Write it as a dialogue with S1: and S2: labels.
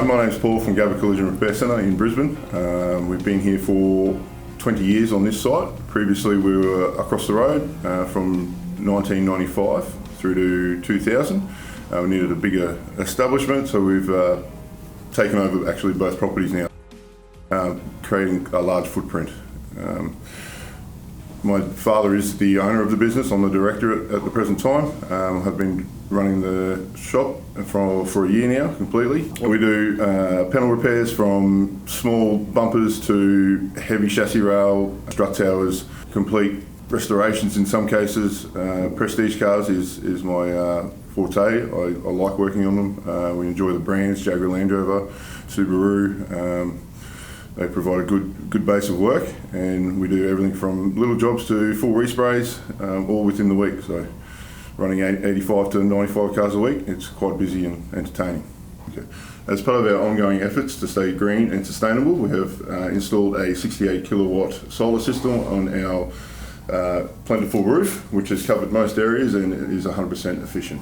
S1: my name's Paul from Gabba Collision Repair Centre in Brisbane. We've been here for 20 years on this site. Previously we were across the road from 1995 through to 2000. We needed a bigger establishment, so we've taken over actually both properties now, creating a large footprint. My father is the owner of the business. I'm the director at the present time. I've been running the shop for a year now, completely. We do panel repairs from small bumpers to heavy chassis rail, strut towers, complete restorations in some cases. Prestige cars is my forte. I like working on them. We enjoy the brands, Jaguar, Land Rover, Subaru. They provide a good base of work, and we do everything from little jobs to full resprays, all within the week. So running 85 to 95 cars a week, it's quite busy and entertaining. Okay. As part of our ongoing efforts to stay green and sustainable, we have installed a 68 kilowatt solar system on our plentiful roof, which has covered most areas and is 100% efficient.